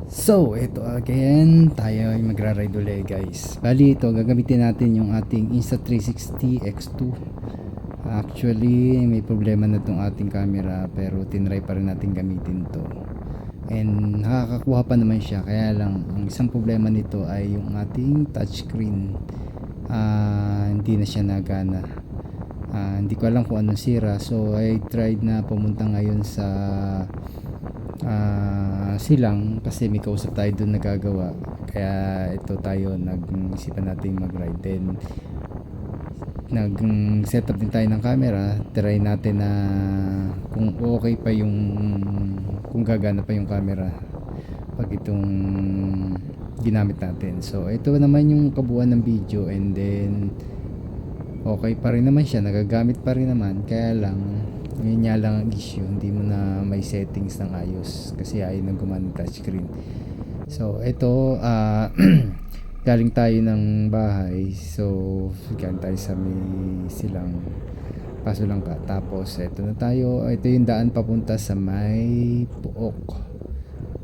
So, ito again, tayo ay magra-ride ulit guys. Bali ito, gagamitin natin yung ating Insta360 X2. Actually, may problema na itong ating camera pero tinry pa rin natin gamitin to. And nakakakuha pa naman siya, kaya lang, ang isang problema nito ay yung ating touchscreen. Hindi na siya nagana. Hindi ko alam kung anong sira. So, I tried na pumunta ngayon sa silang kasi may kausap tayo doon nagagawa, kaya ito tayo nag-isipan natin mag-ride. Then nag-set up din tayo ng camera, try natin na kung okay pa yung, kung gagana pa yung camera pag itong ginamit natin. So ito naman yung kabuuan ng video, and then okay pa rin naman siya, nagagamit pa rin naman, kaya lang yun nga lang ang issue, hindi mo na may settings ng ayos kasi ayaw nang gumana touchscreen. So ito, galing tayo ng bahay, so galing tayo sa may silang Paso lang ka, tapos ito na tayo, ito yung daan papunta sa may Puok,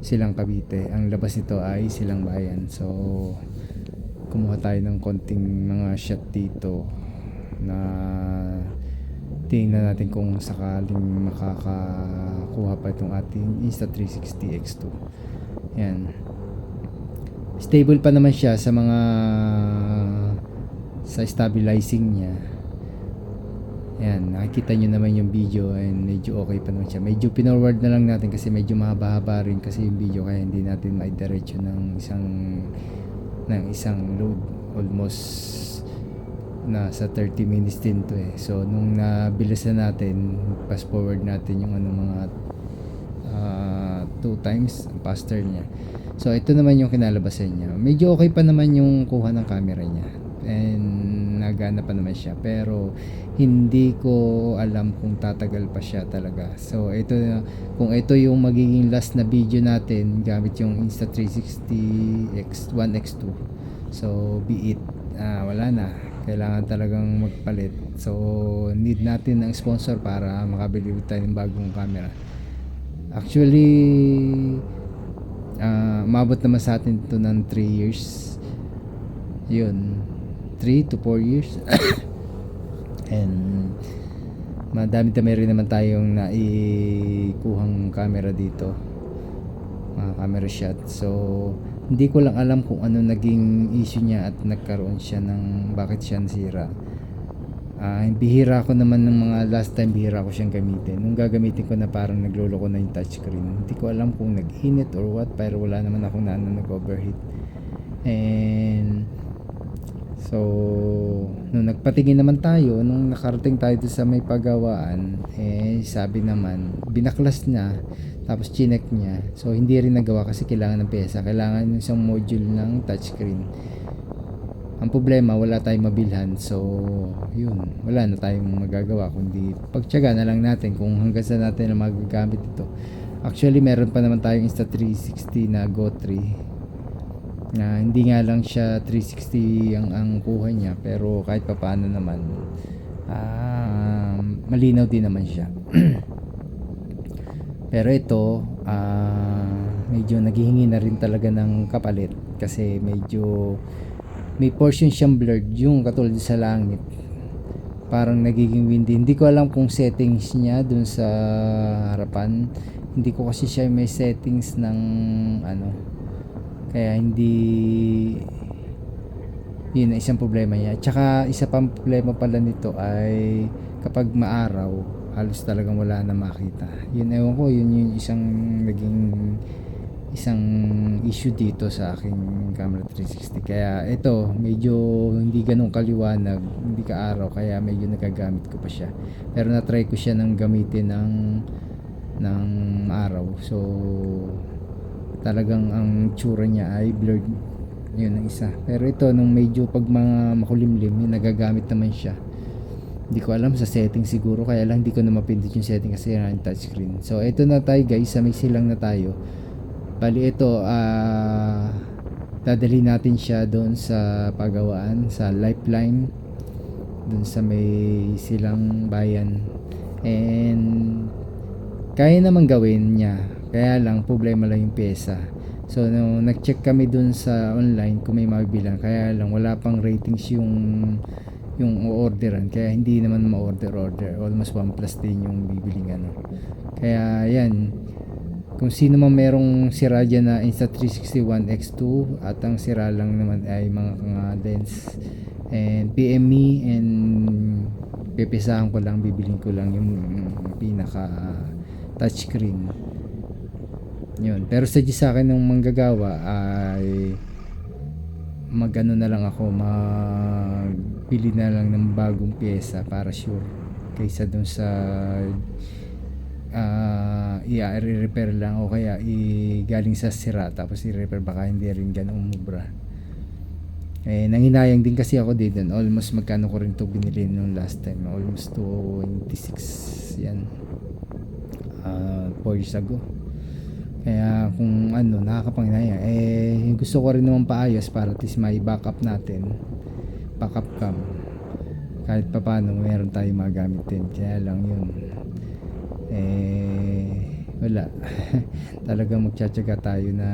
Silang Cavite. Ang labas nito ay Silang Bayan. So kumuha tayo ng konting mga shot dito na tingnan natin kung sakaling makakakuha pa itong ating Insta360 X2. Yan, stable pa naman siya sa mga sa stabilizing niya. Yan, nakikita nyo naman yung video, and medyo okay pa naman siya. Medyo pinorward na lang natin kasi medyo mahaba-haba rin kasi yung video, kaya hindi natin maidiretso ng isang load. Almost nasa 30 minutes din to eh. So nung nabilis na natin, fast forward natin yung mga 2 times faster niya. So ito naman yung kinalabasan niya. Medyo okay pa naman yung kuha ng camera niya, and nagana pa naman siya, pero hindi ko alam kung tatagal pa siya talaga. So ito, kung ito yung magiging last na video natin gamit yung Insta360 X1 X2, so be it, wala na, kailangan talagang magpalit. So need natin ng sponsor para makabili tayo ng bagong camera. Actually, umabot naman sa atin ito ng 3 years, yun, 3 to 4 years. And madami-dami rin naman tayong naikuhang camera dito, mga camera shot. So hindi ko lang alam kung ano naging issue niya at nagkaroon siya ng bakit siya nasira. Bihira ko naman ng mga last time, bihira ko siyang gamitin. Nung gagamitin ko na, parang nagloloko na yung touchscreen. Hindi ko alam kung nag-init or what, pero wala naman akong nag-overheat. And so nung nagpatingin naman tayo, nung nakarating tayo sa may pagawaan, sabi naman binaklas niya, tapos chinek niya. So hindi rin nagawa kasi kailangan ng pyesa, kailangan ng isang module ng touchscreen. Ang problema, wala tayong mabilhan. So yun, wala na tayong magagawa kundi pagtiyaga na lang natin kung hanggang saan natin na magagamit ito. Actually meron pa naman tayong Insta360 na Go 3 na hindi nga lang siya 360 ang kuha niya, pero kahit pa paano naman malinaw din naman siya. Pero ito, medyo naghihingi na rin talaga ng kapalit kasi medyo may portion siyang blurred, yung katulad sa langit, parang nagiging windy. Hindi ko alam kung settings niya dun sa harapan, hindi ko kasi siya may settings ng kaya hindi, yun ang isang problema niya. Tsaka isa pang problema pala nito ay kapag maaraw, halos talagang wala na makita. Yun, ewan ko, yun yung isang issue dito sa aking camera 360. Kaya ito, medyo hindi ganun kaliwanag, hindi kaaraw, kaya medyo nagagamit ko pa siya. Pero na-try ko siya ng gamitin ng araw. So talagang ang tsura niya ay blurred, yun ang isa. Pero ito, nung medyo pag mga makulimlim, yun, nagagamit naman siya. Hindi ko alam sa setting siguro, kaya lang hindi ko na mapindot yung setting kasi yung touchscreen. So ito na tayo guys, sa may silang na tayo. Bali ito, dadali natin siya doon sa pagawaan, sa Lifeline, doon sa may Silang Bayan. And kaya naman gawin niya Kaya lang problema lang yung pyesa. So nung nag-check kami dun sa online kung may mabibilan, kaya lang wala pang ratings yung orderan, kaya hindi naman ma-order. Almost 1 plus din yung bibiling ano. Kaya yan, kung sino man merong sira dyan na Insta360 ONE X2 at ang sira lang naman ay mga lens, and PM me and pipisahan ko lang, bibiling ko lang yung pinaka touchscreen yun. Pero suggest sa akin ng manggagawa ay magano na lang ako, magbili na lang ng bagong pyesa para sure, kaysa dun sa i-repair lang o kaya galing sa sira tapos i-repair, baka hindi rin ganun umubra. Nanginayang din kasi ako dito. Almost magkano ko rin to binili nung last time, almost 26 yan, 4 years ago. Kaya kung ano, nakakapanghinayang, gusto ko rin naman paayos para at least may backup natin, backup cam, kahit pa paano meron tayong magamit din. Kaya lang yun, wala. Talagang magtsatsaga tayo na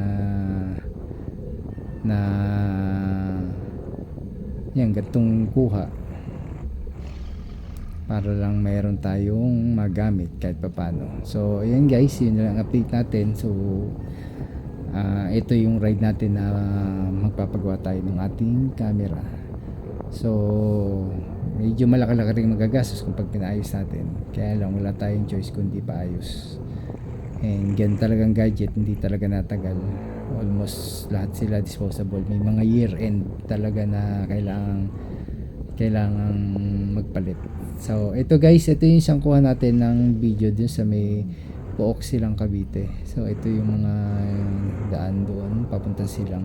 yan, gantong kuha para lang mayroon tayong magamit kahit papano. So ayan guys, yun na lang update natin. So ito yung ride natin na magpapagawa tayo ng ating camera. So medyo malaki-laki rin magagastos kung pag pinaayos natin, kaya lang wala tayong choice kundi paayos. And gan talagang gadget, hindi talaga natagal. Almost lahat sila disposable. May mga year end talaga na kailangan magpalit. So ito guys, ito yung isang kuha natin ng video dun sa may Pook Silang Cavite. So ito yung mga daan doon papunta silang,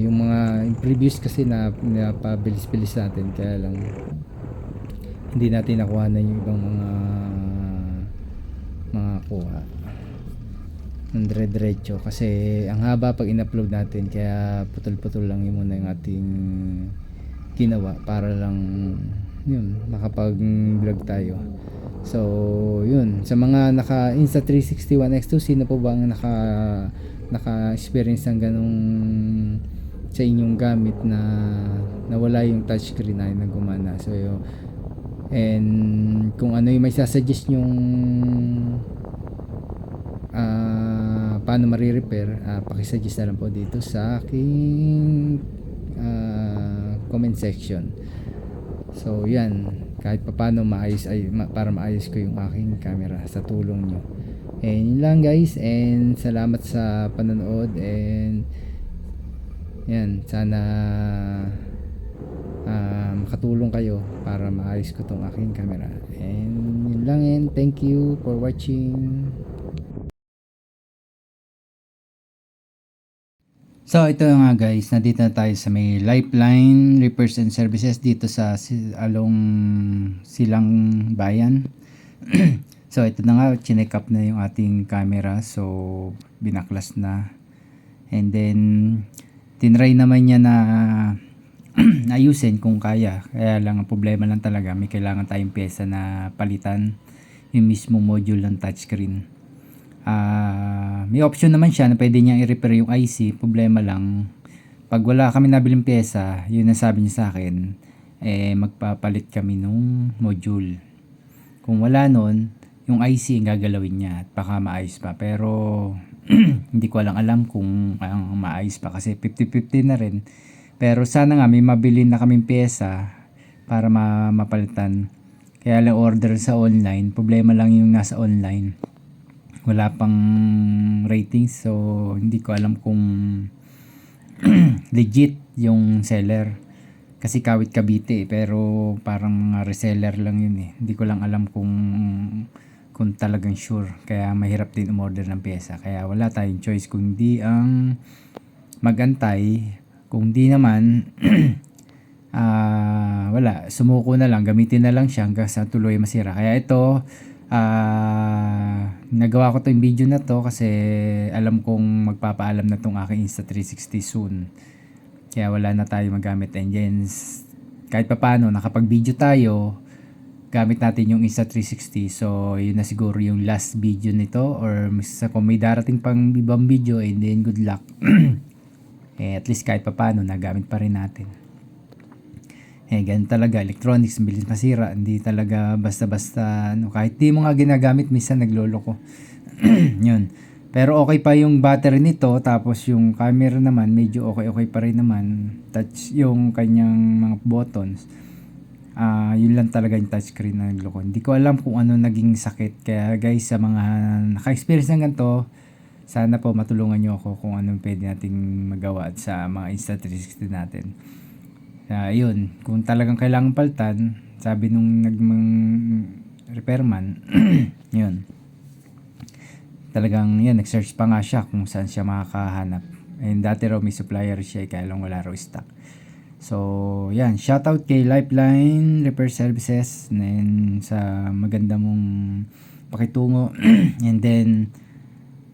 yung mga previous kasi na pabilis-bilis natin, kaya lang hindi natin nakuha na yung ibang mga kuha ng dire-diretso kasi ang haba pag in-upload natin, kaya putol-putol lang yun muna yung ating ginawa para lang yun, makapag vlog tayo. So yun, sa mga naka Insta360 ONE X2, sino po bang naka experience ng ganung sa inyong gamit na nawala yung touchscreen ay nagumana? So yun, and kung ano yung may sasuggest yung paano marirepair, pakisuggest na lang po dito sa aking comment section. So yan, kahit papaano maayos para maayos ko yung aking camera sa tulong nyo. And yun lang guys, and salamat sa panonood, and yan, sana makatulong kayo para maayos ko tong aking camera. And yun lang, and thank you for watching. So ito nga guys, nandito na tayo sa may Lifeline Repairs and Services dito sa along Silang Bayan. So ito na nga, chinek up na yung ating camera. So binaklas na. And then tinry naman niya na ayusin kung kaya. Kaya lang ang problema lang talaga, may kailangan tayong pyesa na palitan, yung mismo module ng touchscreen. May option naman siya na pwede niyang i-repair yung IC. Problema lang, pag wala kami nabiling pyesa, yun ang sabi niya sa akin, magpapalit kami nung module. Kung wala nun, yung IC ang gagalawin niya at baka maayos pa. Pero hindi ko alam kung maayos pa kasi 50-50 na rin. Pero sana nga may mabili na kaming pyesa para mapalitan. Kaya lang order sa online. Problema lang yung nasa online, wala pang ratings, so hindi ko alam kung legit yung seller kasi Kawit Cavite, pero parang mga reseller lang yun eh. Hindi ko lang alam kung talagang sure, kaya mahirap din umorder ng pyesa. Kaya wala tayong choice kung di ang magantay. Kung di naman wala, sumuko na lang, gamitin na lang siya hanggang sa tuloy masira. Kaya ito, nagawa ko to yung video na to kasi alam kong magpapaalam na tong aking Insta360 soon, kaya wala na tayo magamit. And then kahit pa paano nakapag video tayo, gamit natin yung Insta360. So, yun na siguro yung last video nito, or kung may darating pang ibang video, and then good luck. At least kahit papano, nagamit pa rin natin. Ganun talaga, electronics, bilis masira. Hindi talaga basta-basta, kahit di mo nga ginagamit, minsan nagloloko. Yun. Pero okay pa yung battery nito, tapos yung camera naman, medyo okay pa rin naman. Touch yung kanyang mga buttons. Yun lang talaga yung touchscreen na nagloko. Hindi ko alam kung ano naging sakit. Kaya guys, sa mga naka-experience ng ganito, sana po matulungan nyo ako kung anong pwede nating magawa sa mga Insta360 natin. Yun, kung talagang kailangan paltan, sabi nung repairman, yun, talagang yan, nag-search pa nga siya kung saan siya makakahanap. And dati raw may supplier siya, kaya lang wala raw stock. So, yan, shoutout kay Lifeline Repair Services, and sa maganda mong pakitungo. And then,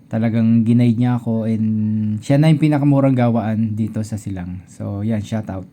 talagang ginaid niya ako, and siya na yung pinakamurang gawaan dito sa Silang. So, yan, shoutout.